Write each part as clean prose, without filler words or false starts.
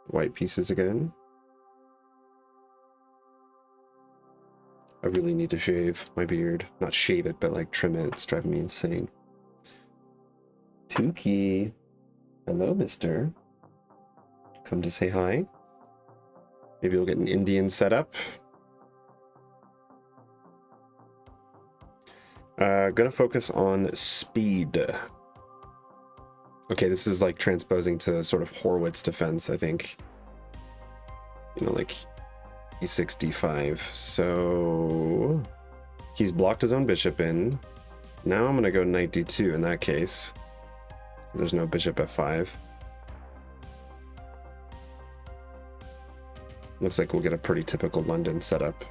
white pieces again. I really need to shave my beard. Not shave it, but like trim it. It's driving me insane. Tukey. Hello, mister. Come to say hi. Maybe we'll get an Indian setup. Gonna focus on speed. Okay, this is like transposing to sort of Horwitz defense, I think. You know, like e6, d5. So he's blocked his own bishop in. Now I'm gonna go knight d2 in that case. There's no bishop f5. Looks like we'll get a pretty typical London setup.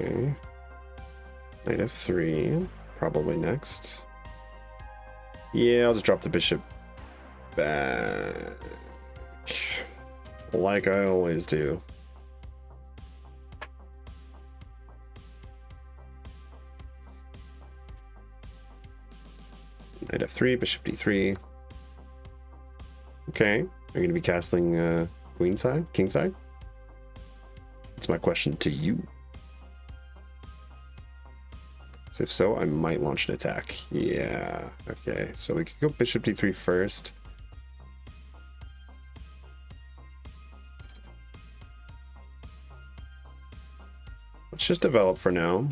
Okay. Knight f3, probably next. Yeah, I'll just drop the bishop back. Like I always do. Knight f3, bishop d3. Okay, are you going to be castling queenside, kingside? That's my question to you. So if so, I might launch an attack. Yeah, okay. So we could go bishop d3 first. Let's just develop for now.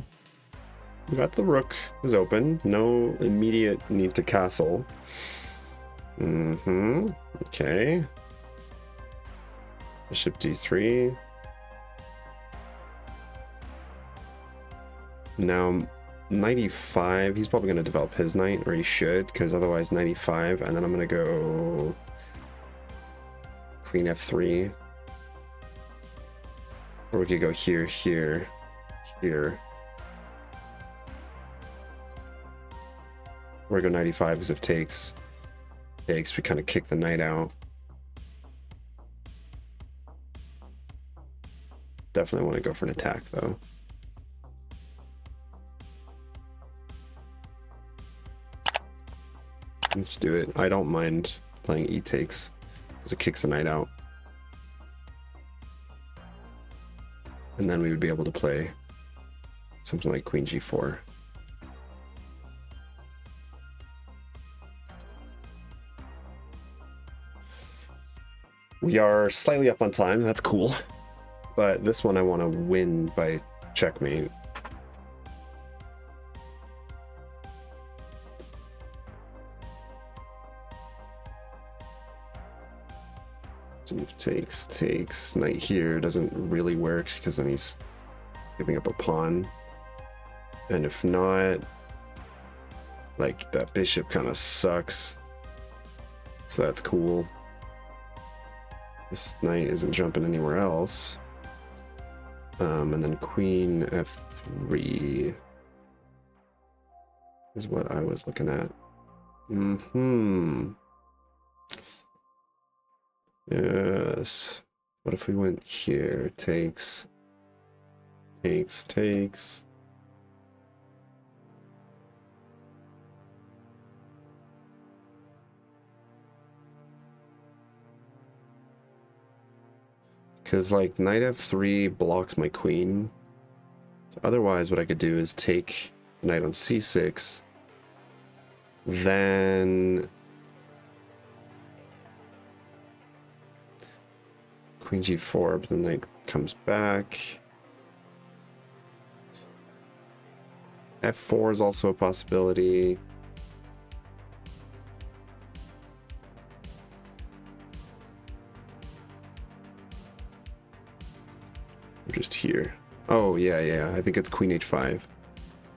We got the rook is open. No immediate need to castle. Okay. Bishop d3. Now, knight e5. He's probably going to develop his knight, or he should, because otherwise knight e5. And then I'm going to go queen f3. Or we could go here, here, here. Or go knight e5, because if takes, we kind of kick the knight out. Definitely want to go for an attack, though. Let's do it. I don't mind playing e takes, because it kicks the knight out. And then we would be able to play something like queen g4. We are slightly up on time, that's cool. But this one I want to win by checkmate. Takes. Knight here doesn't really work because then he's giving up a pawn. And if not, like that bishop kind of sucks. So that's cool. This knight isn't jumping anywhere else. And then queen f3 is what I was looking at. Yes. What if we went here? Takes. Because like knight f3 blocks my queen. So otherwise what I could do is take knight on c6. Then queen g4, but the knight comes back. f4 is also a possibility. We're just here. Oh, yeah. I think it's queen h5.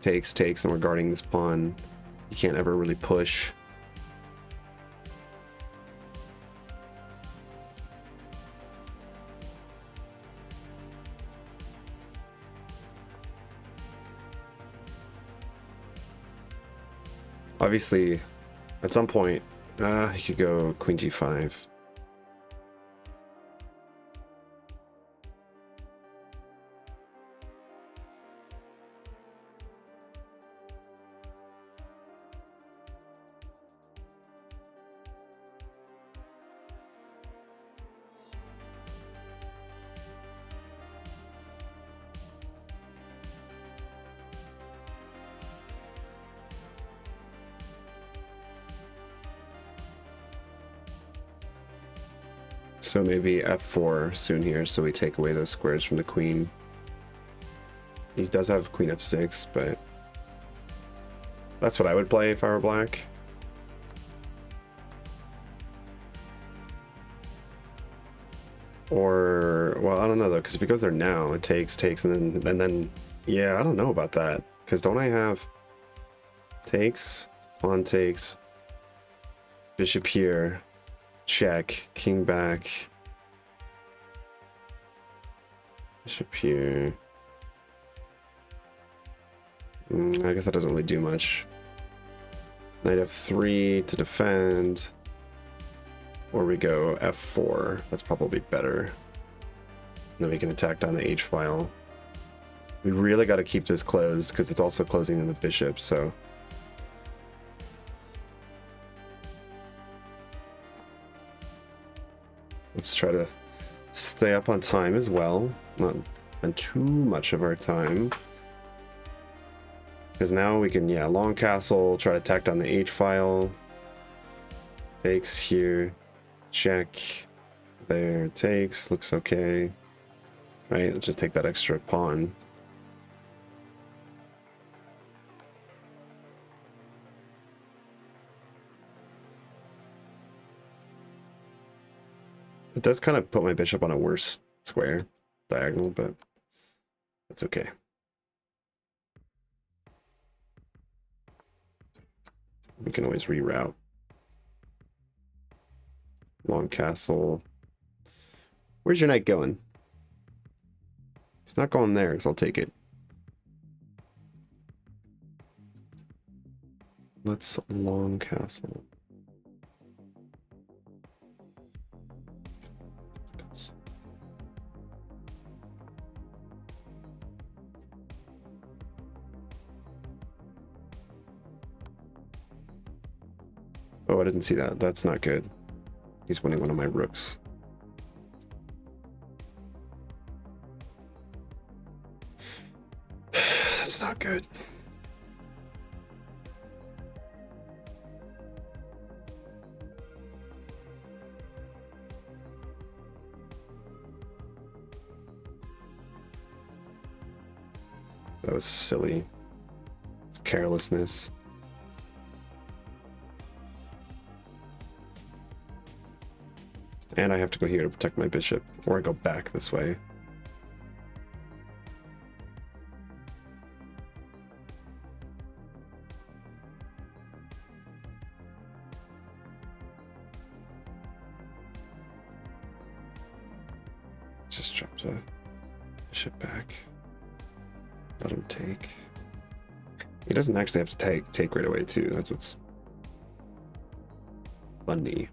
Takes, and we're guarding this pawn. You can't ever really push. Obviously, at some point, he could go queen g5. So maybe f4 soon here, so we take away those squares from the queen. He does have queen f6, but that's what I would play if I were black. Or, well, I don't know though, because if he goes there now, it takes, and then, yeah, I don't know about that. Because don't I have takes, pawn takes, bishop here, check, king back, bishop here. I guess that doesn't really do much. Knight f3 to defend. Or we go f4. That's probably better. And then we can attack down the h file. We really got to keep this closed because it's also closing in the bishop, so. Let's try to stay up on time as well. Not spend too much of our time. Because now we can, yeah, long castle, try to attack down the h file. Takes here. Check. There. Takes. Looks okay. Right, let's just take that extra pawn. It does kind of put my bishop on a worse square diagonal, but that's okay. We can always reroute. Long castle. Where's your knight going? It's not going there, because I'll take it. Let's long castle. Oh, I didn't see that. That's not good. He's winning one of my rooks. That's not good. That was silly. It's carelessness. And I have to go here to protect my bishop, or I go back this way. Just drop the bishop back. Let him take. He doesn't actually have to take right away too. That's what's funny.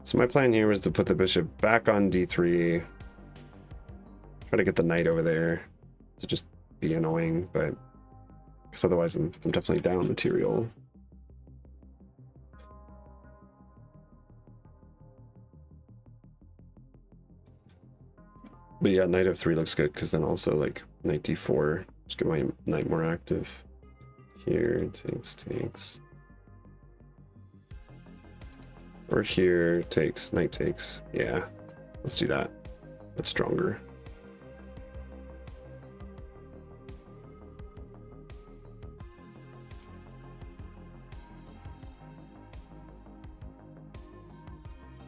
So my plan here was to put the bishop back on d3. Try to get the knight over there to just be annoying, but because otherwise I'm definitely down material. But yeah, knight f3 looks good because then also like knight d4, just get my knight more active. Here, takes. Or here, takes, knight takes. Yeah, let's do that. That's stronger.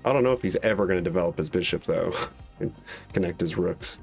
I don't know if he's ever going to develop his bishop though and connect his rooks.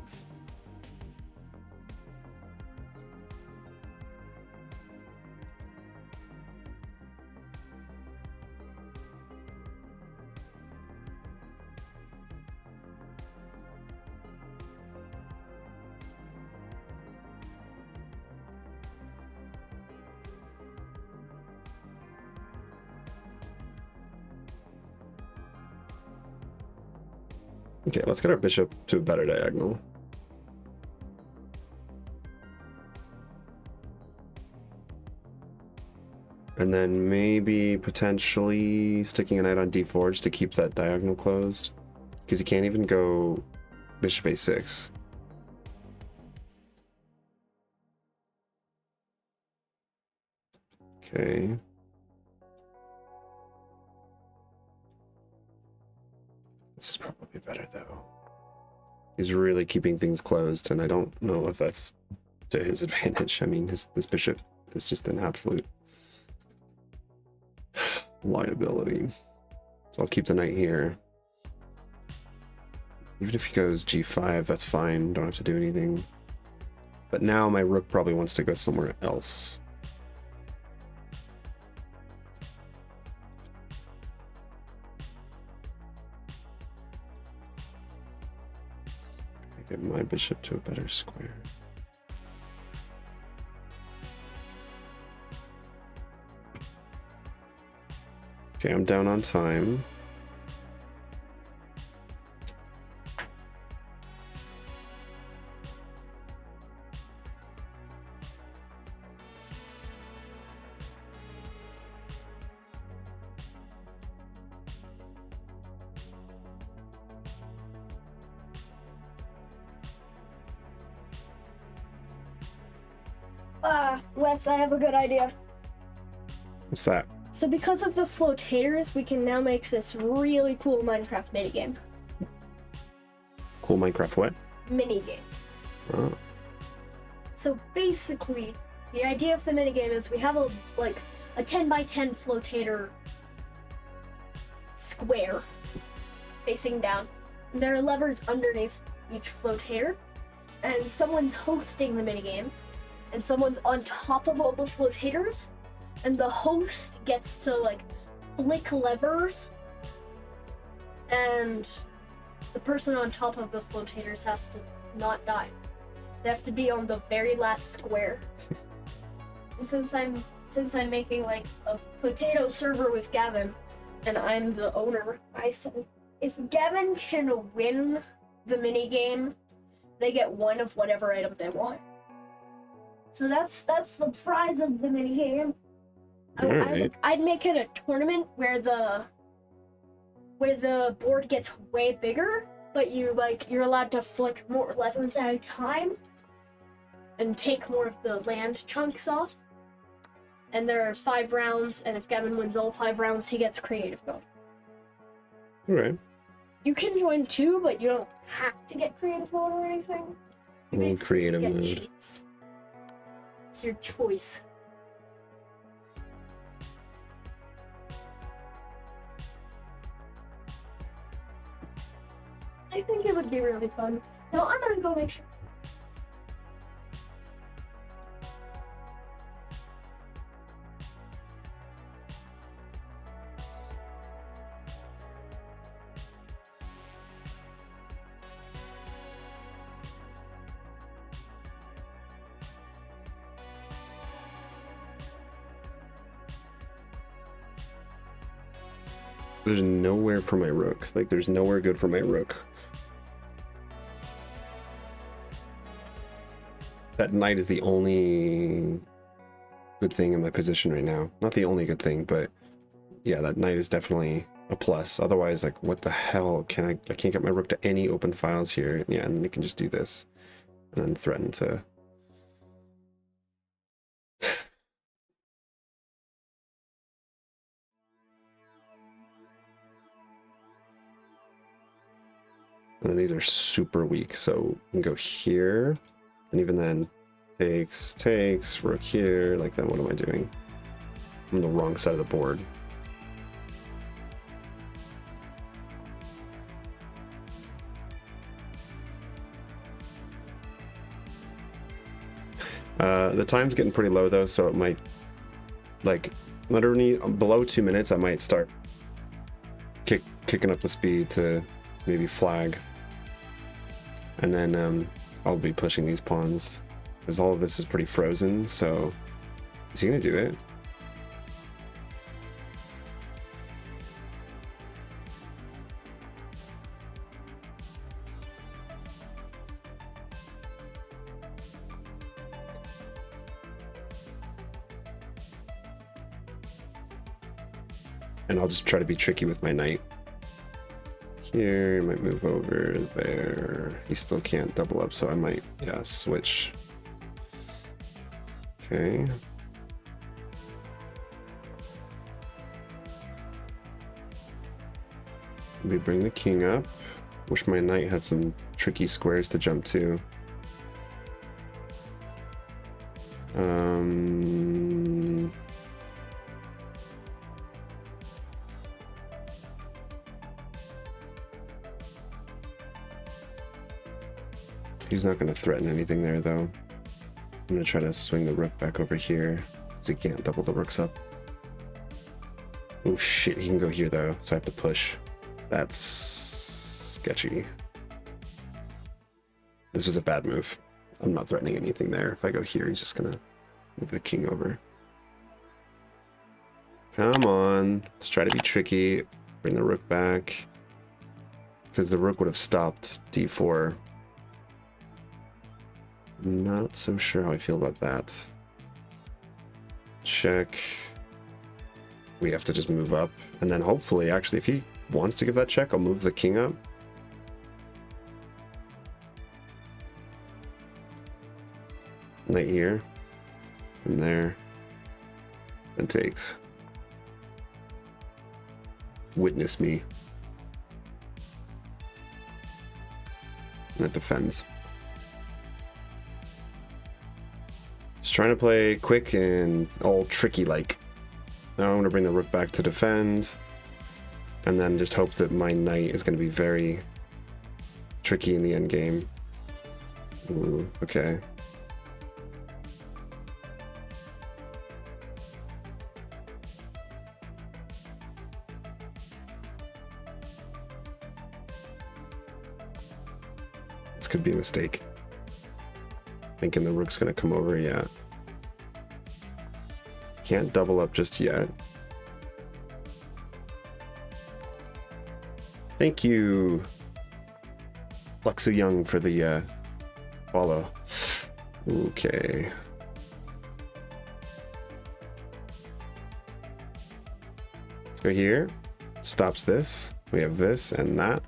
Okay, let's get our bishop to a better diagonal. And then maybe potentially sticking a knight on d4 just to keep that diagonal closed. Because you can't even go bishop a6. Okay. This is probably better though. He's really keeping things closed, and I don't know if that's to his advantage. I mean, this bishop is just an absolute liability. So I'll keep the knight here. Even if he goes g5, that's fine. Don't have to do anything. But now my rook probably wants to go somewhere else. Get my bishop to a better square. Okay, I'm down on time. Wes, I have a good idea. What's that? So because of the flotators, we can now make this really cool Minecraft minigame. Cool Minecraft what? Minigame. Oh. So basically, the idea of the minigame is we have a 10 by 10 flotator square facing down. And there are levers underneath each flotator, and someone's hosting the minigame, and someone's on top of all the flotators, and the host gets to flick levers, and the person on top of the flotators has to not die. They have to be on the very last square. And since I'm making a potato server with Gavin, and I'm the owner, I said if Gavin can win the minigame, they get one of whatever item they want. So that's the prize of the minigame. Right. I'd make it a tournament where the board gets way bigger, but you're allowed to flick more levers at a time and take more of the land chunks off. And there are 5 rounds, and if Gavin wins all 5 rounds, he gets creative mode. Alright. You can join too, but you don't have to get creative mode or anything. You basically Creative get mode. cheats. It's your choice. I think it would be really fun. No, I'm gonna go make sure. There's nowhere for my rook. There's nowhere good for my rook. That knight is the only good thing in my position right now. Not the only good thing, but yeah, that knight is definitely a plus. Otherwise, what the hell? I can't get my rook to any open files here. Yeah, and then it can just do this. And then threaten to... And then these are super weak, so we can go here, and even then, takes, rook here, then what am I doing? I'm on the wrong side of the board. The time's getting pretty low though, so it might, literally below 2 minutes, I might start kicking up the speed to maybe flag. And then I'll be pushing these pawns, because all of this is pretty frozen, so is he gonna do it? And I'll just try to be tricky with my knight. Here, might move over there. He still can't double up, so I might, yeah, switch. Okay. We bring the king up. Wish my knight had some tricky squares to jump to. He's not going to threaten anything there, though. I'm going to try to swing the rook back over here, because he can't double the rooks up. Oh shit, he can go here, though, so I have to push. That's sketchy. This was a bad move. I'm not threatening anything there. If I go here, he's just going to move the king over. Come on. Let's try to be tricky. Bring the rook back. Because the rook would have stopped d4. Not so sure how I feel about that. Check. We have to just move up. And then hopefully, actually, if he wants to give that check, I'll move the king up. Knight here. And there. And takes. Witness me. That defends. Just trying to play quick and all tricky like. Now I'm going to bring the rook back to defend. And then just hope that my knight is going to be very tricky in the end game. Ooh, okay. This could be a mistake. Thinking the rook's gonna come over, yeah. Can't double up just yet. Thank you, Luxu Young, for the follow. Okay. Let's go here. Stops this. We have this and that.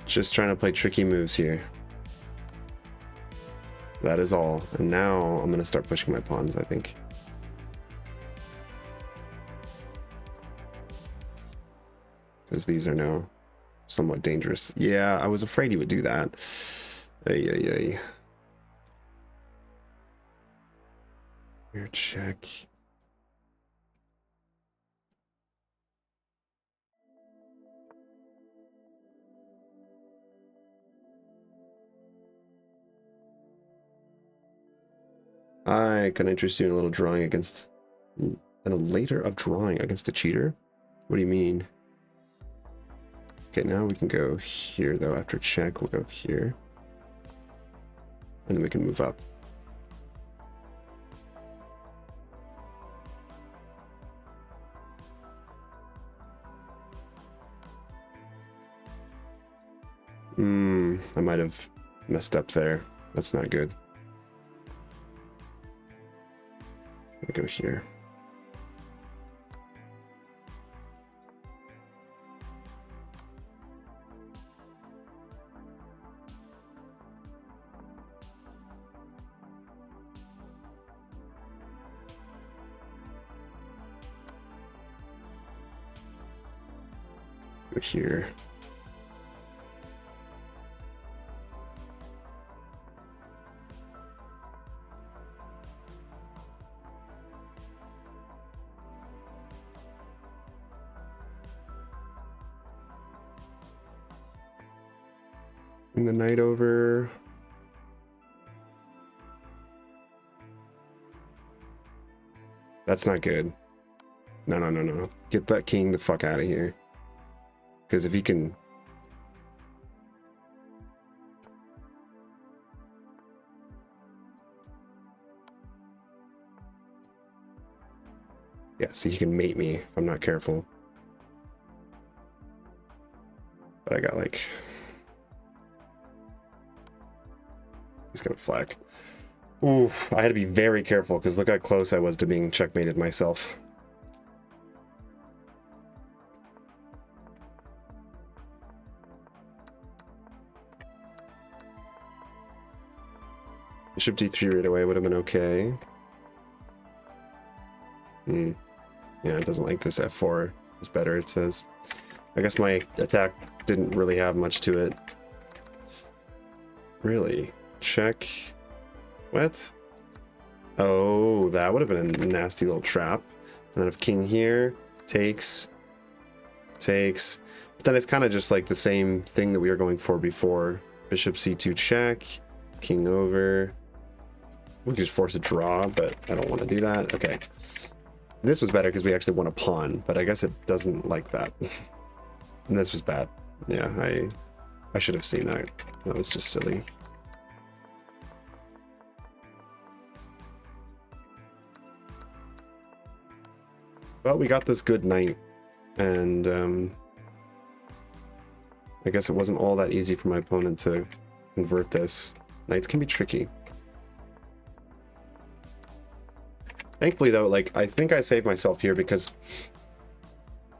Just trying to play tricky moves here. That is all. And now I'm going to start pushing my pawns, I think. Because these are now somewhat dangerous. Yeah, I was afraid he would do that. Ay, ay, ay. Here, check. I can interest you in a little drawing against, and a later of drawing against a cheater? What do you mean? Okay, now we can go here though. After check, we'll go here. And then we can move up. I might have messed up there. That's not good. We go here. Go here. Bring the knight over. That's not good. No, no, no, no. Get that king the fuck out of here. Because if he can... Yeah, see, he can mate me if I'm not careful. But I got like... He's gonna flag. Oof, I had to be very careful because look how close I was to being checkmated myself. Bishop d3 right away would have been okay. Yeah, it doesn't like this f4. It's better, it says. I guess my attack didn't really have much to it. Really? Check. What? Oh, that would have been a nasty little trap. And then if king here takes. But then it's kind of just like the same thing that we were going for before. Bishop c2 check. King over. We could just force a draw, but I don't want to do that. Okay. This was better because we actually won a pawn, but I guess it doesn't like that. And this was bad. Yeah, I should have seen that. That was just silly. Well, we got this good knight, and I guess it wasn't all that easy for my opponent to convert this. Knights can be tricky. Thankfully, though, like, I think I saved myself here because,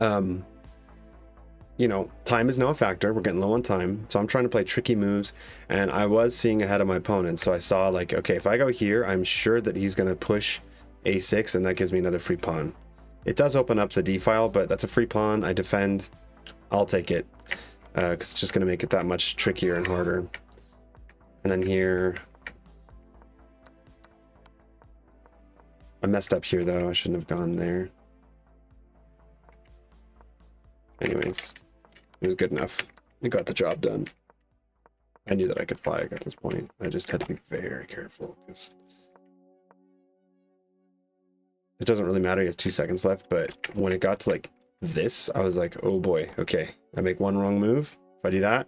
you know, time is now a factor. We're getting low on time, so I'm trying to play tricky moves, and I was seeing ahead of my opponent, so I saw, like, okay, if I go here, I'm sure that he's going to push a6, and that gives me another free pawn. It does open up the d-file, but that's a free pawn. I defend. I'll take it, because it's just going to make it that much trickier and harder. And then here... I messed up here, though. I shouldn't have gone there. Anyways, it was good enough. We got the job done. I knew that I could flag at this point. I just had to be very careful, because it doesn't really matter. He has 2 seconds left, but when it got to, like, this, I was like, oh boy, okay. I make one wrong move. If I do that,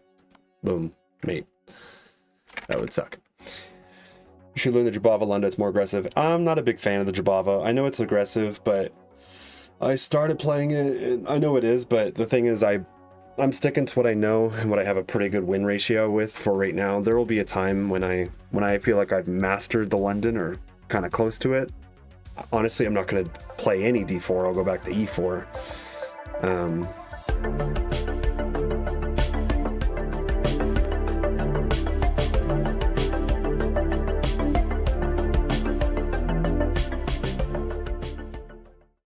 boom, mate. That would suck. You should learn the Jabava Lunda, it's more aggressive. I'm not a big fan of the Jabava. I know it's aggressive, but I started playing it, and I know it is, but the thing is I'm sticking to what I know and what I have a pretty good win ratio with for right now. There will be a time when I feel like I've mastered the London or kind of close to it. Honestly, I'm not going to play any d4. I'll go back to e4.